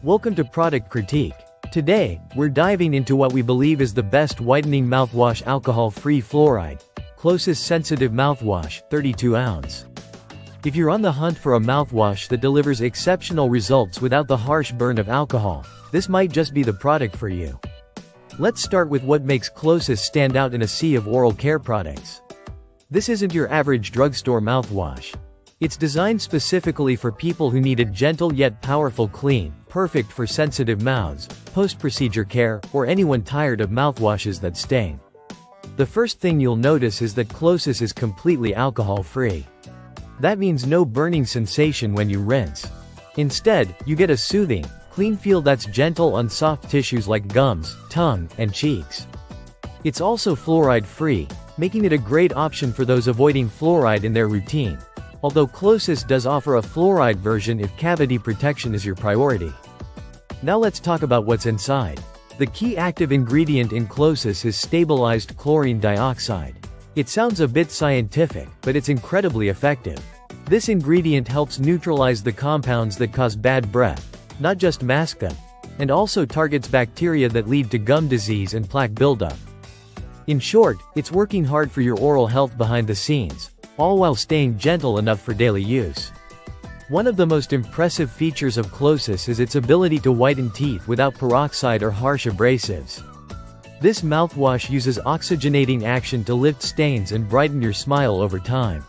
Welcome to Product Critique. Today, we're diving into what we believe is the best whitening mouthwash alcohol-free fluoride. Closest sensitive mouthwash, 32 ounce. If you're on the hunt for a mouthwash that delivers exceptional results without the harsh burn of alcohol, this might just be the product for you. Let's start with what makes Closest stand out in a sea of oral care products. This isn't your average drugstore mouthwash. It's designed specifically for people who need a gentle yet powerful clean, perfect for sensitive mouths, post-procedure care, or anyone tired of mouthwashes that sting. The first thing you'll notice is that Closest is completely alcohol-free. That means no burning sensation when you rinse. Instead, you get a soothing, clean feel that's gentle on soft tissues like gums, tongue, and cheeks. It's also fluoride-free, making it a great option for those avoiding fluoride in their routine. Although Closest does offer a fluoride version if cavity protection is your priority. Now let's talk about what's inside. The key active ingredient in Closest is stabilized chlorine dioxide. It sounds a bit scientific, but it's incredibly effective. This ingredient helps neutralize the compounds that cause bad breath, not just mask them, and also targets bacteria that lead to gum disease and plaque buildup. In short, it's working hard for your oral health behind the scenes, all while staying gentle enough for daily use. One of the most impressive features of Closest is its ability to whiten teeth without peroxide or harsh abrasives. This mouthwash uses oxygenating action to lift stains and brighten your smile over time.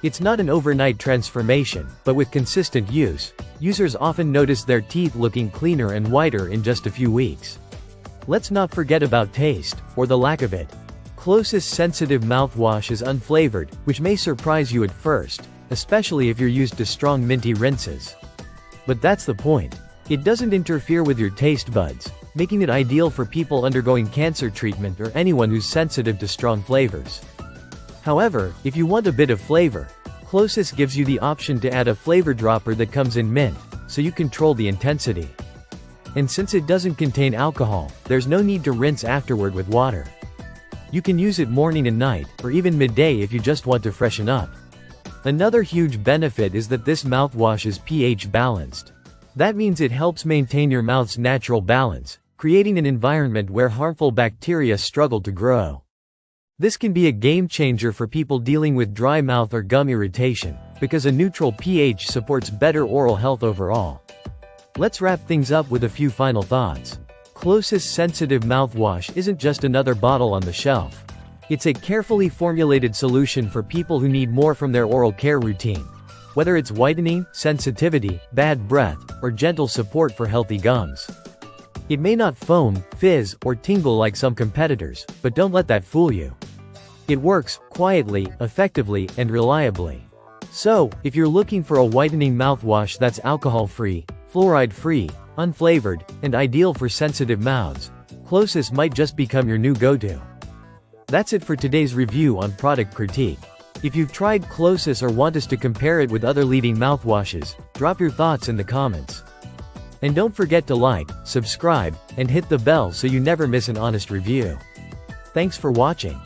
It's not an overnight transformation, but with consistent use, users often notice their teeth looking cleaner and whiter in just a few weeks. Let's not forget about taste, or the lack of it. Closest sensitive mouthwash is unflavored, which may surprise you at first, especially if you're used to strong minty rinses. But that's the point. It doesn't interfere with your taste buds, making it ideal for people undergoing cancer treatment or anyone who's sensitive to strong flavors. However, if you want a bit of flavor, Closest gives you the option to add a flavor dropper that comes in mint, so you control the intensity. And since it doesn't contain alcohol, there's no need to rinse afterward with water. You can use it morning and night, or even midday if you just want to freshen up. Another huge benefit is that this mouthwash is pH balanced. That means it helps maintain your mouth's natural balance, creating an environment where harmful bacteria struggle to grow. This can be a game changer for people dealing with dry mouth or gum irritation, because a neutral pH supports better oral health overall. Let's wrap things up with a few final thoughts. Closest sensitive mouthwash isn't just another bottle on the shelf. It's a carefully formulated solution for people who need more from their oral care routine. Whether it's whitening, sensitivity, bad breath, or gentle support for healthy gums. It may not foam, fizz, or tingle like some competitors, but don't let that fool you. It works quietly, effectively, and reliably. So, if you're looking for a whitening mouthwash that's alcohol-free, fluoride-free, unflavored, and ideal for sensitive mouths, Closest might just become your new go-to. That's it for today's review on Product Critique. If you've tried Closest or want us to compare it with other leading mouthwashes, drop your thoughts in the comments. And don't forget to like, subscribe, and hit the bell so you never miss an honest review. Thanks for watching.